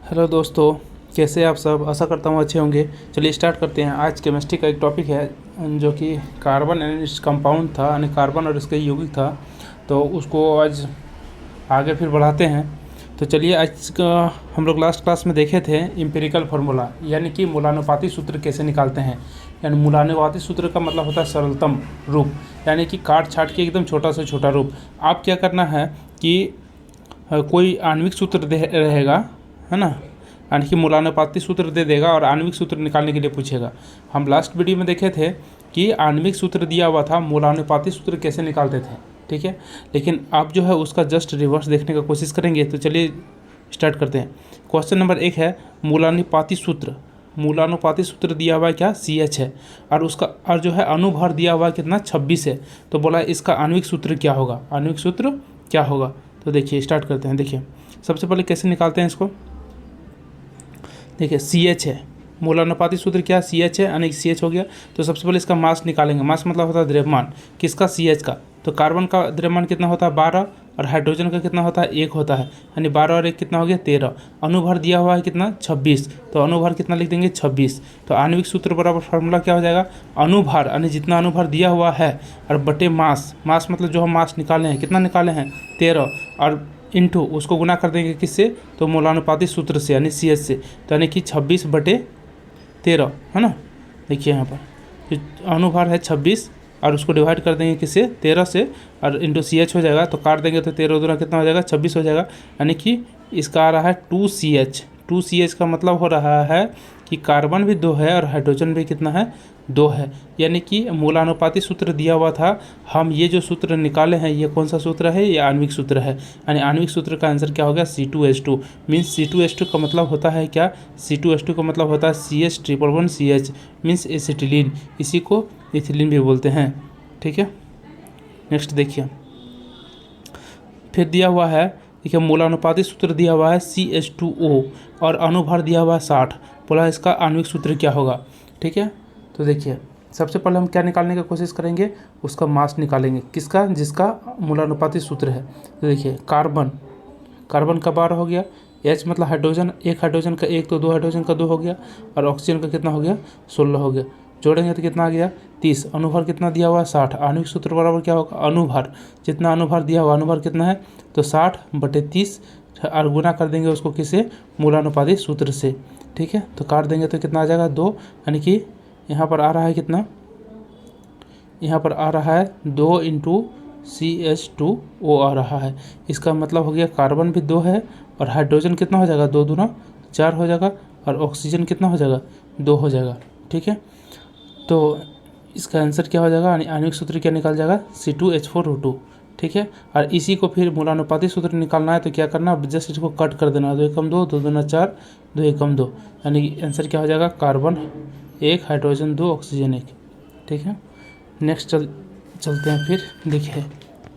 Hello दोस्तों, कैसे आप सब। आशा करता हूँ अच्छे होंगे। चलिए स्टार्ट करते हैं। आज केमिस्ट्री का एक टॉपिक है जो कि कार्बन एंड इट्स कंपाउंड था, यानी कार्बन और इसके यौगिक था। तो उसको आज आगे फिर बढ़ाते हैं। तो चलिए, आज का हम लोग लास्ट क्लास में देखे थे एम्पिरिकल फार्मूला, यानी कि मूलानुपाती सूत्र कैसे निकालते हैं। यानी मूलानुपाती सूत्र का मतलब होता है सरलतम रूप, यानी कि काट छाट के एकदम छोटा से छोटा रूप। आप क्या करना है कि कोई आणविक सूत्र रहेगा, है ना, यानी कि मूलानुपाती सूत्र दे देगा और आणविक सूत्र निकालने के लिए पूछेगा। हम लास्ट वीडियो में देखे थे कि आणविक सूत्र दिया हुआ था, मूलानुपाती सूत्र कैसे निकालते थे, ठीक है। लेकिन आप जो है उसका जस्ट रिवर्स देखने का कोशिश करेंगे। तो चलिए स्टार्ट करते हैं। क्वेश्चन नंबर 1 है मूलानुपाती सूत्र। मूलानुपाती सूत्र दिया हुआ है क्या, CH है, और उसका और जो है अनुभार दिया हुआ है कितना, 26 है। तो बोला इसका आणविक सूत्र क्या होगा, आणविक सूत्र क्या होगा। तो देखिए स्टार्ट करते हैं। देखिए सबसे पहले कैसे निकालते हैं इसको। देखिए CH है, मूलानुपाती सूत्र क्या, CH है, यानी CH हो गया। तो सबसे पहले इसका मास निकालेंगे। मास मतलब होता है द्रव्यमान, किसका, CH का। तो कार्बन का द्रव्यमान कितना होता है, 12, और हाइड्रोजन का कितना होता है, 1 होता है, यानी 12 और 1 कितना हो गया, 13। अनुभार दिया हुआ है कितना, 26। तो अनुभार कितना लिख देंगे, 26। तो आणविक सूत्र बराबर फार्मूला क्या हो जाएगा, अनुभार यानी जितना अनुभार दिया हुआ है और बटे मास। मास मतलब जो हम मास निकाले हैं, कितना निकाले हैं, 13, और इंटू उसको गुना कर देंगे किससे, तो मूलानुपाती सूत्र से यानी CH से। तो यानी कि 26/13, है ना। देखिए यहाँ पर जो अनुभार है 26 और उसको डिवाइड कर देंगे किससे, 13 से, और इंटू CH हो जाएगा। तो काट देंगे तो 13 दूना कितना हो जाएगा, 26 हो जाएगा। यानी कि इसका आ रहा है 2CH। 2CH का मतलब हो रहा है कि कार्बन भी 2 है और हाइड्रोजन भी कितना है, 2 है। यानी कि मूलानुपाती सूत्र दिया हुआ था, हम ये जो सूत्र निकाले हैं ये कौन सा सूत्र है, ये आणविक सूत्र है। यानी आणविक सूत्र का आंसर क्या हो गया, C2H2। मीन्स C2H2 का मतलब होता है क्या, C2H2 का मतलब होता है CH111CH, मीन्स एसिटिलीन। इसी को इथिलीन भी बोलते हैं, ठीक है। नेक्स्ट देखिए, फिर दिया हुआ है, देखिए मूलानुपाती सूत्र दिया हुआ है CH2O और अनुभार दिया हुआ है 60। बोला इसका आणविक सूत्र क्या होगा, ठीक है। तो देखिए सबसे पहले हम क्या निकालने की कोशिश करेंगे, उसका मास निकालेंगे, किसका, जिसका मूलानुपाती सूत्र है। तो देखिए कार्बन, कार्बन का 12 हो गया, H मतलब हाइड्रोजन, एक हाइड्रोजन का 1, तो 2 हाइड्रोजन का 2 हो गया, और ऑक्सीजन का कितना हो गया, 16 हो गया। जोड़ेंगे तो कितना आ गया, 30। अनुभार कितना दिया हुआ है, 60। आणविक सूत्र बराबर क्या होगा, अनुभार, जितना अनुभार दिया हुआ, अनुभार कितना है, तो 60/30, और गुना कर देंगे उसको किससे, मूलानुपाती सूत्र से, ठीक है। तो काट देंगे तो कितना आ जाएगा, 2, यानी कि यहाँ पर आ रहा है कितना, यहाँ पर आ रहा है 2 इंटू CH2O आ रहा है। इसका मतलब हो गया कार्बन भी 2 है और हाइड्रोजन कितना हो जाएगा, 2 दूना 4 हो जाएगा, और ऑक्सीजन कितना हो जाएगा, 2 हो जाएगा, ठीक है। तो इसका आंसर क्या हो जाएगा, आणविक सूत्र क्या निकल जाएगा, C2H4O2, ठीक है। और इसी को फिर मूलानुपाती सूत्र निकालना है तो क्या करना, जस्ट इसको कट कर देना, 2 एकम 2, 2 दूना 4, 2 एकम 2, यानी आंसर क्या हो जाएगा, कार्बन 1, हाइड्रोजन 2, ऑक्सीजन 1, ठीक है। नेक्स्ट चलते हैं फिर। देखिए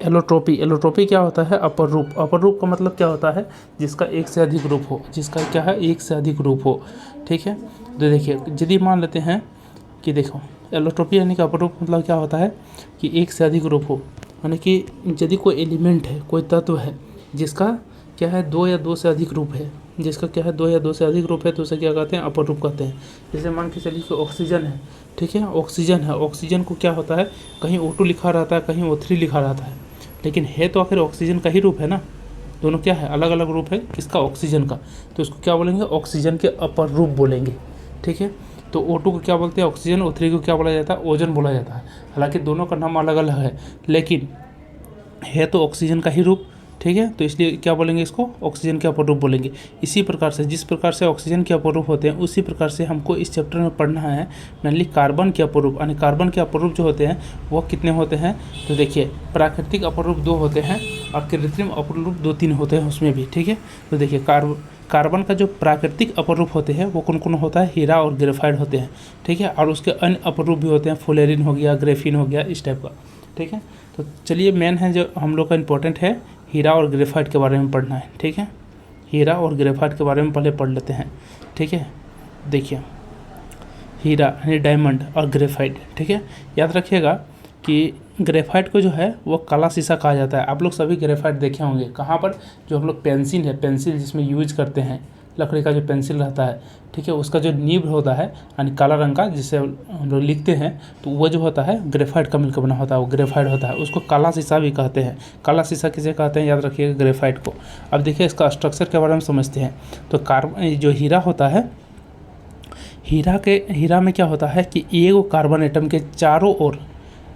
एलोट्रोपी। एलोट्रोपी क्या होता है, अपर रूप। अपर रूप का मतलब क्या होता है, जिसका एक से अधिक रूप हो, जिसका क्या है, एक से अधिक रूप हो, ठीक है। तो देखिए यदि मान लेते हैं कि देखो एलोट्रोपी यानी कि अपर रूप मतलब क्या होता है कि एक से अधिक रूप हो, यानी कि यदि कोई एलिमेंट है, कोई तत्व है जिसका क्या है, 2 या 2 से अधिक रूप है, जिसका क्या है, 2 या 2 से अधिक रूप है, तो उसे क्या कहते हैं, अपर रूप कहते हैं। जैसे मान के चलिए कि ऑक्सीजन है, ठीक है, ऑक्सीजन है। ऑक्सीजन को क्या होता है, कहीं O2 लिखा रहता है, कहीं O3 लिखा रहता है, लेकिन है तो आखिर ऑक्सीजन का ही रूप है ना। दोनों क्या है, अलग अलग रूप है, किसका, ऑक्सीजन का। तो इसको क्या बोलेंगे, ऑक्सीजन के अपर रूप बोलेंगे, ठीक है। तो O2 को क्या बोलते हैं, ऑक्सीजन। O3 को क्या बोला जाता है, ओजोन बोला जाता है। हालांकि दोनों का नाम अलग अलग है, लेकिन है तो ऑक्सीजन का ही रूप, ठीक है। तो इसलिए क्या बोलेंगे, इसको ऑक्सीजन के अपर रूप बोलेंगे। इसी प्रकार से जिस प्रकार से ऑक्सीजन के अपर रूप होते हैं, उसी प्रकार से हमको इस चैप्टर में पढ़ना है मेनली कार्बन के अपर रूप। यानी कार्बन के अपर रूप जो होते हैं वो कितने होते हैं, तो देखिए प्राकृतिक अपर रूप 2 होते हैं और कृत्रिम अपर रूप 2-3 होते हैं उसमें भी, ठीक है। तो देखिए कार्बन का जो प्राकृतिक अपर रूप होते हैं वो कौन कौन होता है, हीरा और ग्रेफाइट होते हैं, ठीक है। और उसके अन्य अपर रूप भी होते हैं, फ्लोरीन हो गया, ग्रेफीन हो गया, इस टाइप का, ठीक है। तो चलिए मेन है जो हम लोग का इम्पोर्टेंट है, हीरा और ग्रेफाइट के बारे में पढ़ना है, ठीक है। हीरा और ग्रेफाइट के बारे में पहले पढ़ लेते हैं, ठीक है। देखिए हीरा यानी डायमंड और ग्रेफाइट, ठीक है। याद रखिएगा कि ग्रेफाइट को जो है वो काला शीशा कहा जाता है। आप लोग सभी ग्रेफाइट देखे होंगे, कहाँ पर, जो हम लोग पेंसिल है, पेंसिल जिसमें यूज करते हैं, लकड़ी का जो पेंसिल रहता है, ठीक है, उसका जो नीब होता है यानी काला रंग का जिससे हम लोग लिखते हैं, तो वो जो होता है ग्रेफाइट का मिलकर बना होता है, वो ग्रेफाइट होता है। उसको काला शीशा भी कहते हैं। काला शीशा किसे कहते हैं, याद रखिएगा, ग्रेफाइट को। अब देखिए इसका स्ट्रक्चर के बारे में समझते हैं। तो जो हीरा होता है, हीरा में क्या होता है कि एक कार्बन एटम के चारों ओर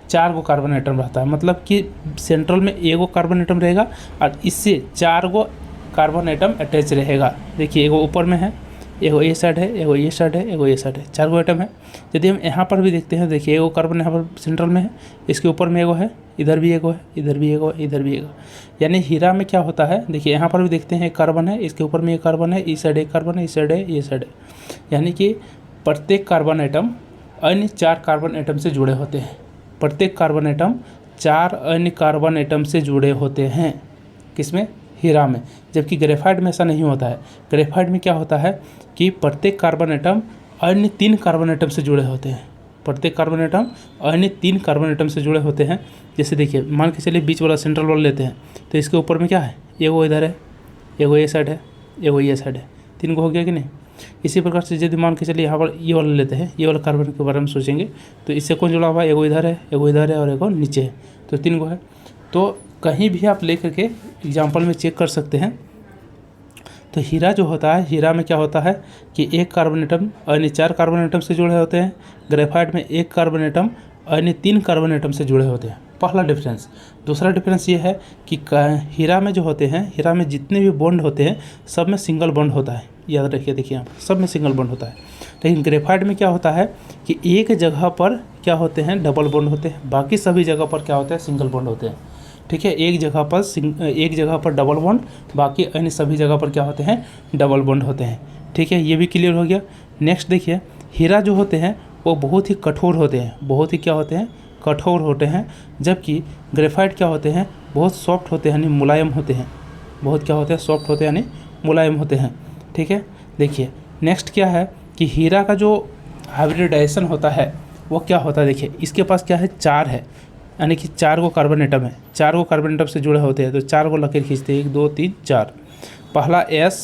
4 गो कार्बन एटम रहता है। मतलब कि सेंट्रल में 1 गो कार्बन एटम रहेगा और इससे 4 गो कार्बन एटम अटैच रहेगा। देखिए एगो ऊपर में है, एगो ये साइड है, एगो ये साइड है, एगो ये साइड है, 4 गो एटम है। यदि हम यहाँ पर भी देखते हैं, देखिए एगो कार्बन यहाँ पर सेंट्रल में है, इसके ऊपर में एगो है, इधर भी एगो है, इधर भी एगो है, इधर भी एगो। यानी हीरा में क्या होता है, देखिए यहाँ पर भी देखते हैं एक कार्बन है, इसके ऊपर में एक कार्बन है, इस साइड एक कार्बन है, इस साइड है, ये साइड है। यानी कि प्रत्येक कार्बन एटम अन्य 4 कार्बन एटम से जुड़े होते हैं। प्रत्येक कार्बन एटम 4 अन्य कार्बन एटम से जुड़े होते हैं। किसमें, हीरा में। जबकि ग्रेफाइट में ऐसा नहीं होता है। ग्रेफाइट में क्या होता है कि प्रत्येक कार्बन एटम अन्य 3 कार्बन एटम से जुड़े होते हैं। प्रत्येक कार्बन एटम अन्य 3 कार्बन एटम से जुड़े होते हैं। जैसे देखिए मान के चलिए बीच वाला सेंट्रल वाला लेते हैं, तो इसके ऊपर में क्या है, एगो इधर है, एगो ये साइड है, एगो ये साइड है, 3 गो हो गया कि नहीं। इसी प्रकार से यदि मान के चलिए यहाँ पर ये वाला लेते हैं, ये वाला कार्बन के बारे में सोचेंगे, तो इससे कौन जुड़ा हुआ है, एगो इधर है, एगो इधर है और एगो नीचे है, तो 3 गो है। तो कहीं भी आप ले करके एग्जाम्पल में चेक कर सकते हैं। तो हीरा जो होता है, हीरा में क्या होता है कि एक कार्बन एटम अन्य 4 कार्बन एटम से जुड़े होते हैं। ग्रेफाइट में एक कार्बन एटम अन्य 3 कार्बन एटम से जुड़े होते हैं। पहला डिफरेंस। दूसरा डिफरेंस ये है कि हीरा में जो होते हैं, हीरा में जितने भी बॉन्ड होते हैं सब में सिंगल बॉन्ड होता है। याद रखिए, देखिए यहाँ सब में सिंगल बॉन्ड होता है। लेकिन ग्रेफाइट में क्या होता है कि एक जगह पर क्या होते हैं, डबल बॉन्ड होते हैं, बाकी सभी जगह पर क्या होते हैं, सिंगल बॉन्ड होते हैं। ठीक है, एक जगह पर डबल बॉन्ड, बाकी अन्य सभी जगह पर क्या होते हैं, डबल बॉन्ड होते हैं। ठीक है, ये भी क्लियर हो गया। नेक्स्ट देखिए, हीरा जो होते हैं वो बहुत ही कठोर होते हैं, बहुत ही क्या होते हैं, कठोर होते हैं। जबकि ग्रेफाइट क्या होते हैं, बहुत सॉफ्ट होते हैं यानी मुलायम होते हैं। बहुत क्या होते हैं, सॉफ्ट होते हैं यानी मुलायम होते हैं। ठीक है, देखिए नेक्स्ट क्या है कि हीरा का जो हाइब्रिडाइजेशन होता है वो क्या होता है। देखिए इसके पास क्या है, 4 है, यानी कि 4 गो कार्बन एटम है, 4 गो कार्बन एटम से जुड़े होते हैं। तो 4 गो लकीर खींचते हैं, 1 2 3 4। पहला S,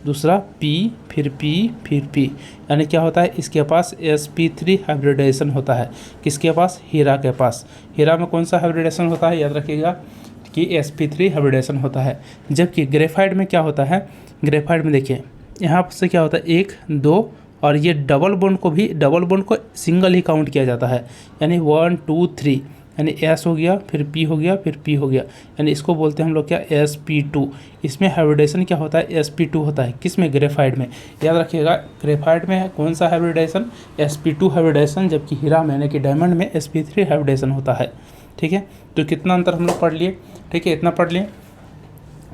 दूसरा P, फिर P, फिर P, यानी क्या होता है, इसके पास sp3 हाइब्रिडाइजेशन होता है। किसके पास, हीरा के पास। हीरा में कौन सा हाइब्रिडाइजेशन होता है, याद रखिएगा कि sp3 हाइब्रिडाइजेशन होता है। जबकि ग्रेफाइट में क्या होता है, ग्रेफाइट में देखिए यहाँ से क्या होता है, 1 2 और ये डबल बॉन्ड को सिंगल ही काउंट किया जाता है, यानी 1 2 3, यानी S हो गया, फिर P हो गया, फिर P हो गया, यानी इसको बोलते हैं हम लोग क्या, sp2। इसमें हाइब्रिडाइजेशन क्या होता है, sp2 होता है। किस में, ग्रेफाइट में। याद रखिएगा ग्रेफाइट में कौन सा हाइब्रिडाइजेशन, sp2 हाइब्रिडाइजेशन, जबकि हीरा में यानी कि डायमंड में sp3 हाइब्रिडाइजेशन होता है। ठीक है, तो कितना अंतर हम लोग पढ़ लिए। ठीक है, इतना पढ़ लिए।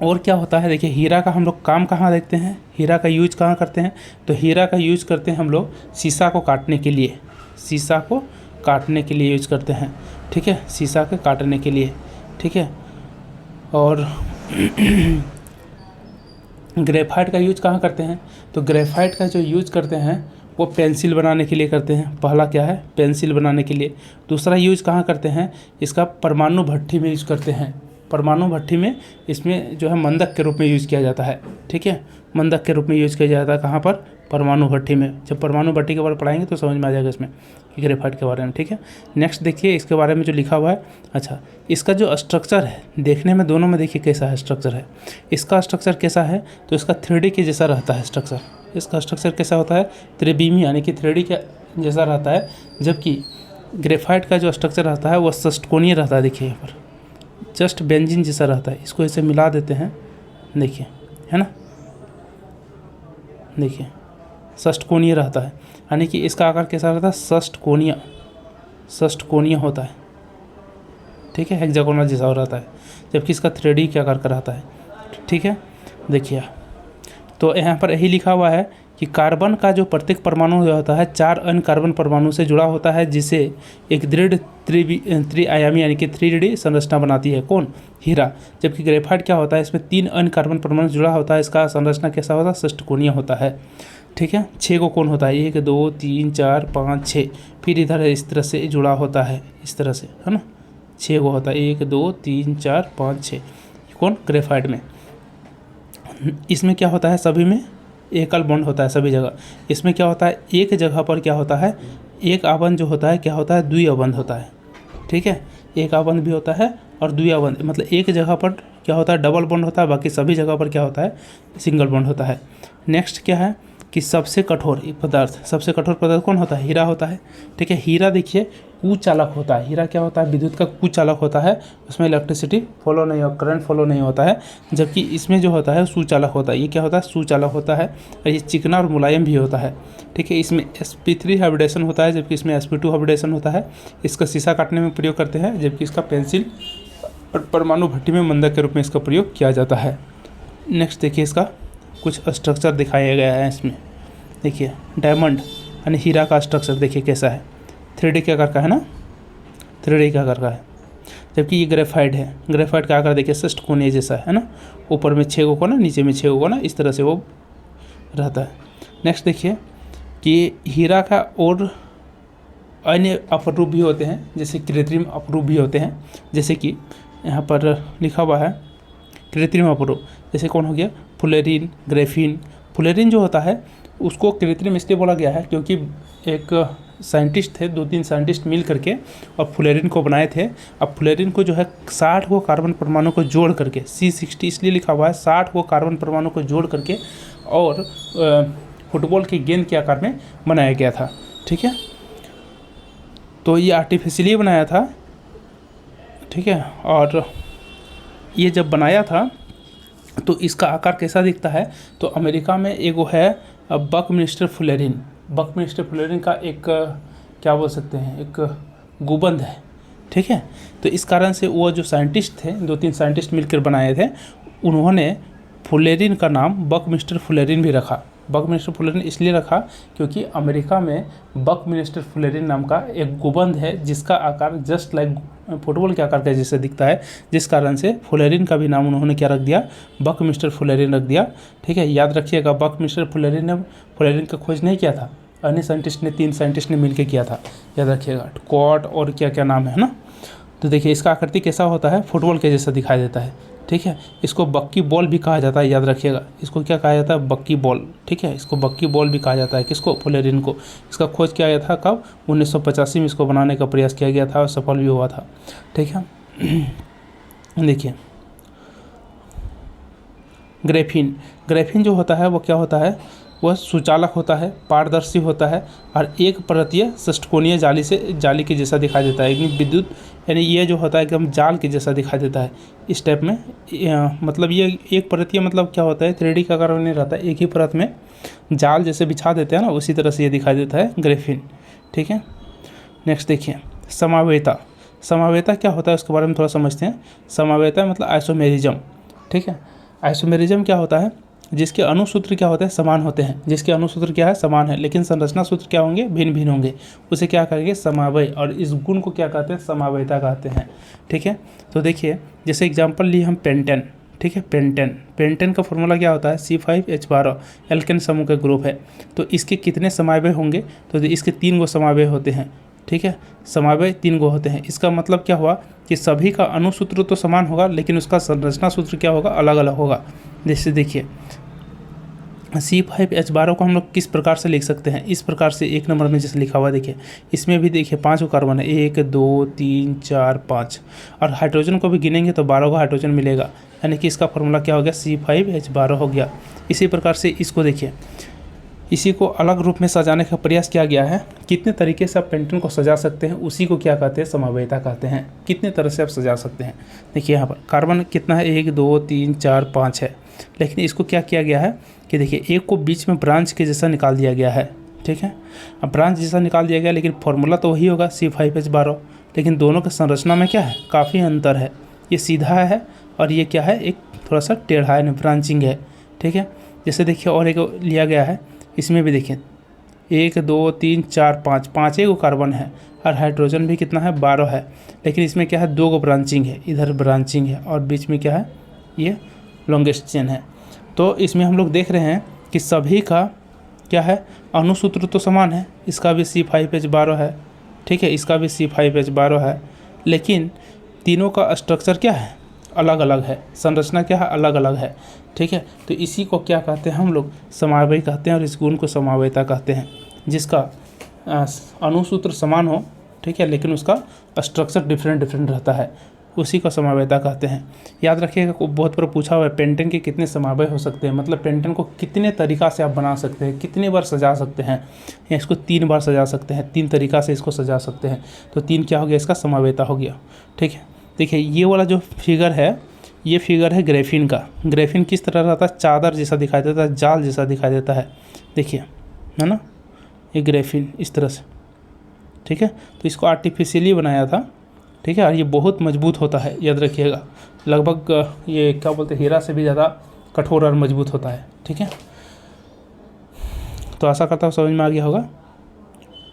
और क्या होता है, देखिए हीरा का हम लोग काम कहाँ देखते हैं, हीरा का यूज कहाँ करते हैं, तो हीरा का यूज करते हैं हम लोग शीशा को काटने के लिए, शीशा को काटने के लिए यूज करते हैं। ठीक है, शीशा के काटने के लिए। ठीक है, और ग्रेफाइट का यूज कहाँ करते हैं, तो ग्रेफाइट का जो यूज करते हैं वो पेंसिल बनाने के लिए करते हैं। पहला क्या है, पेंसिल बनाने के लिए। दूसरा यूज कहाँ करते हैं, इसका परमाणु भट्ठी में यूज करते हैं। परमाणु भट्ठी में इसमें जो है मंदक के रूप में यूज़ किया जाता है। ठीक है, मंदक के रूप में यूज़ किया जाता है। कहाँ पर, परमाणु भट्ठी में। जब परमाणु भट्ठी के बारे में पढ़ाएंगे तो समझ में आ जाएगा इसमें ग्रेफाइट के बारे में। ठीक है, नेक्स्ट देखिए इसके बारे में जो लिखा हुआ है। अच्छा, इसका जो स्ट्रक्चर है देखने में दोनों में देखिए कैसा है स्ट्रक्चर है। इसका स्ट्रक्चर कैसा है, तो इसका 3D के जैसा रहता है स्ट्रक्चर। इसका स्ट्रक्चर कैसा होता है, त्रिविमी यानी कि 3D के जैसा रहता है। जबकि ग्रेफाइट का जो स्ट्रक्चर रहता है वो षटकोणीय रहता है। देखिए यहाँ पर जस्ट बेंजीन जैसा रहता है। इसको ऐसे मिला देते हैं, देखिए, है ना, देखिए षटकोणीय रहता है, यानी कि इसका आकार कैसा रहता है, षटकोणीय होता है। ठीक है, हेक्सागोनल जैसा हो रहता है, जबकि इसका 3D के आकार का रहता है। ठीक है, देखिए तो यहाँ पर यही लिखा हुआ है कि कार्बन का जो प्रत्येक परमाणु जो होता है 4 अन्य कार्बन परमाणु से जुड़ा होता है, जिसे एक दृढ़ त्रिआयामी यानी कि 3D संरचना बनाती है। कौन, हीरा। जबकि ग्रेफाइट क्या होता है, इसमें 3 अन्य कार्बन परमाणु से जुड़ा होता है। इसका संरचना कैसा होता है, षटकोणीय होता है। ठीक है, 6 को कौन होता है, 1 2 3 4 5 6, फिर इधर इस तरह से जुड़ा होता है, इस तरह से, है ना, 6 को होता है, 1 2 3 4 5 6। कौन, ग्रेफाइट में। इसमें क्या होता है, सभी में एकल बॉन्ड होता है सभी जगह। इसमें क्या होता है, एक जगह पर क्या होता है, एक आबंध जो होता है क्या होता है, द्विआबंध होता है। ठीक है, एक आबंध भी होता है और द्विआबंध, मतलब एक जगह पर क्या होता है डबल बॉन्ड होता है, बाकी सभी जगह पर क्या होता है सिंगल बॉन्ड होता है। नेक्स्ट क्या है कि सबसे कठोर पदार्थ, सबसे कठोर पदार्थ कौन होता है, हीरा होता है। ठीक है, हीरा देखिए कुचालक होता है। हीरा क्या होता है, विद्युत का कुचालक होता है, उसमें इलेक्ट्रिसिटी फॉलो नहीं हो, करंट फॉलो नहीं होता है, जबकि इसमें जो होता है सुचालक होता है। ये क्या होता है, सुचालक होता है, और ये चिकना और मुलायम भी होता है। ठीक है, इसमें sp3 हाइब्रिडेशन होता है, जबकि इसमें sp2 हाइब्रिडेशन होता है। इसका शीशा काटने में प्रयोग करते हैं, जबकि इसका पेंसिल और परमाणु भट्टी में मंदक के रूप में इसका प्रयोग किया जाता है। नेक्स्ट देखिए, इसका कुछ स्ट्रक्चर दिखाया गया है इसमें। देखिए डायमंड यानी हीरा का स्ट्रक्चर देखिए कैसा है, 3D के आकार का है ना, 3D के आकार का है। जबकि ये ग्रेफाइट है, ग्रेफाइट का आकार देखिए षटकोणीय जैसा है ना, ऊपर में 6 कोना, नीचे में 6 कोना, इस तरह से वो रहता है। नेक्स्ट देखिए कि हीरा का और अन्य अपरूप भी होते हैं, जैसे कृत्रिम अपरूप भी होते हैं, जैसे कि यहाँ पर लिखा हुआ है कृत्रिम अपरूप, जैसे कौन हो गया, फुलेरिन, ग्रेफिन। फुलेरिन जो होता है उसको कृत्रिम इसलिए बोला गया है क्योंकि एक साइंटिस्ट थे, 2-3 साइंटिस्ट मिल करके और फुलेरिन को बनाए थे। अब फुलेरिन को जो है 60 को कार्बन परमाणु को जोड़ करके, C60 इसलिए लिखा हुआ है, 60 को कार्बन परमाणु को जोड़ करके और फुटबॉल की गेंद के आकार में बनाया गया था। ठीक है, तो ये आर्टिफिशियली बनाया था। ठीक है, और ये जब बनाया था तो इसका आकार कैसा दिखता है, तो अमेरिका में एक वो है बकमिंस्टर फुलेरिन। बकमिंस्टर फुलेरिन का एक क्या बोल सकते हैं, एक गुंबद है। ठीक है, तो इस कारण से वो जो साइंटिस्ट थे, 2-3 साइंटिस्ट मिलकर बनाए थे, उन्होंने फुलेरिन का नाम बकमिंस्टर फुलेरिन भी रखा। बकमिंस्टर फुलेरिन इसलिए रखा क्योंकि अमेरिका में बकमिंस्टर फुलेरिन नाम का एक गुंबद है जिसका आकार जस्ट लाइक फुटबॉल के आकार का जैसे दिखता है, जिस कारण से फुलेरिन का भी नाम उन्होंने क्या रख दिया, बकमिंस्टर फुलेरिन रख दिया। ठीक है, याद रखिएगा बकमिंस्टर फुलेरिन ने फुलेरिन का खोज नहीं किया था, अन्य साइंटिस्ट ने, 3 साइंटिस्ट ने मिलकर किया था, याद रखिएगा, कॉट और क्या क्या नाम है ना। तो देखिए इसका आकृति कैसा होता है, फुटबॉल के जैसा दिखाई देता है। ठीक है, इसको बक्की बॉल भी कहा जाता है, याद रखिएगा, इसको क्या कहा जाता है, बक्की बॉल। ठीक है, इसको बक्की बॉल भी कहा जाता है, किसको, फुलेरिन को। इसका खोज किया गया था कब, 1985 में इसको बनाने का प्रयास किया गया था और सफल भी हुआ था। ठीक है, देखिए ग्रेफिन। ग्रेफिन जो होता है वो क्या होता है, वह सुचालक होता है, पारदर्शी होता है और एक परतीय षटकोणीय जाली के जैसा दिखाई देता है। यानी विद्युत, यानी ये जो होता है एकदम जाल के जैसा दिखाई देता है इस टाइप में। मतलब ये एक परतीय मतलब क्या होता है, 3D का आकार नहीं रहता है, एक ही परत में जाल जैसे बिछा देते हैं ना, उसी तरह से ये दिखाई देता है ग्रेफिन। ठीक है, नेक्स्ट देखिए समावेता। समावेता क्या होता है उसके बारे में थोड़ा समझते हैं। समावेता मतलब आइसोमेरिज्म। ठीक है, आइसोमेरिज्म क्या होता है, जिसके अणुसूत्र क्या होते हैं, समान होते हैं। जिसके अणुसूत्र क्या है, समान है, लेकिन संरचना सूत्र क्या होंगे, भिन्न भिन्न होंगे, उसे क्या कहेंगे, समावय। और इस गुण को क्या कहते हैं, समावयता कहते हैं। ठीक है, तो देखिए जैसे एग्जांपल लिए हम पेंटेन। ठीक है, पेंटेन का फॉर्मूला क्या होता है, C5H12 एल्केन समूह का ग्रुप है। तो इसके कितने समावय होंगे, तो इसके 3 गो समावय होते हैं। ठीक है, समावय 3 गो होते हैं। इसका मतलब क्या हुआ कि सभी का अणुसूत्र तो समान होगा, लेकिन उसका संरचना सूत्र क्या होगा, अलग अलग होगा। जैसे देखिए C5H12 को हम लोग किस प्रकार से लिख सकते हैं, इस प्रकार से 1 नंबर में जैसे लिखा हुआ देखिए, इसमें भी देखिए 5 कार्बन है, 1 2 3 4 5, और हाइड्रोजन को भी गिनेंगे तो 12 का हाइड्रोजन मिलेगा, यानी कि इसका फॉर्मूला क्या हो गया, C5H12 हो गया। इसी प्रकार से इसको देखिए, इसी को अलग रूप में सजाने का प्रयास किया गया है। कितने तरीके से आप पेंटेन को सजा सकते हैं, उसी को क्या कहते हैं, समावयता कहते हैं। कितने तरह से आप सजा सकते हैं, देखिए यहाँ पर कार्बन कितना है, 1 2 3 4 5 है, लेकिन इसको क्या किया गया है कि देखिए एक को बीच में ब्रांच के जैसा निकाल दिया गया है। ठीक है, अब ब्रांच जैसा निकाल दिया गया, लेकिन फॉर्मूला तो वही होगा C5H12, लेकिन दोनों के संरचना में क्या है, काफ़ी अंतर है। ये सीधा है और ये क्या है, एक थोड़ा सा टेढ़ा है, ब्रांचिंग है। ठीक है, जैसे देखिए और एक लिया गया है, इसमें भी देखिए 1 2 3 4 5, 5 को कार्बन है और हाइड्रोजन भी कितना है, 12 है, लेकिन इसमें क्या है, 2 को ब्रांचिंग है, इधर ब्रांचिंग है और बीच में क्या है, ये लॉन्गेस्ट चेन है। तो इसमें हम लोग देख रहे हैं कि सभी का क्या है, अणुसूत्र तो समान है, इसका भी C5H12 है। ठीक है, इसका भी C5H12 है, लेकिन तीनों का स्ट्रक्चर क्या है, अलग अलग है, संरचना क्या है, अलग अलग है। ठीक है। तो इसी को क्या कहते हैं हम लोग, समवायी कहते हैं, और इस गुण को समवायता कहते हैं, जिसका अणुसूत्र समान हो, ठीक है, लेकिन उसका स्ट्रक्चर डिफरेंट रहता है, उसी को समवायता कहते हैं। याद रखिएगा, बहुत बार पूछा हुआ है पेंटिंग के कितने समवाय हो सकते हैं, मतलब पेंटिंग को कितने तरीक़ा से आप बना सकते हैं, कितने बार सजा सकते हैं, या इसको 3 बार सजा सकते हैं, 3 तरीक़ा से इसको सजा सकते हैं। तो 3 क्या हो गया, इसका समवायता हो गया, ठीक है। देखिए ये वाला जो फिगर है, ये फिगर है ग्रेफिन का। ग्रेफिन किस तरह रहता है, चादर जैसा दिखाई देता है, जाल जैसा दिखाई देता है, देखिए, है ना, ये ग्रेफिन इस तरह से, ठीक है। तो इसको आर्टिफिशियली बनाया था, ठीक है, और ये बहुत मजबूत होता है, याद रखिएगा, लगभग ये क्या बोलते हैं, हीरा से भी ज़्यादा कठोर और मजबूत होता है, ठीक है। तो आशा करता हूँ समझ में आ गया होगा।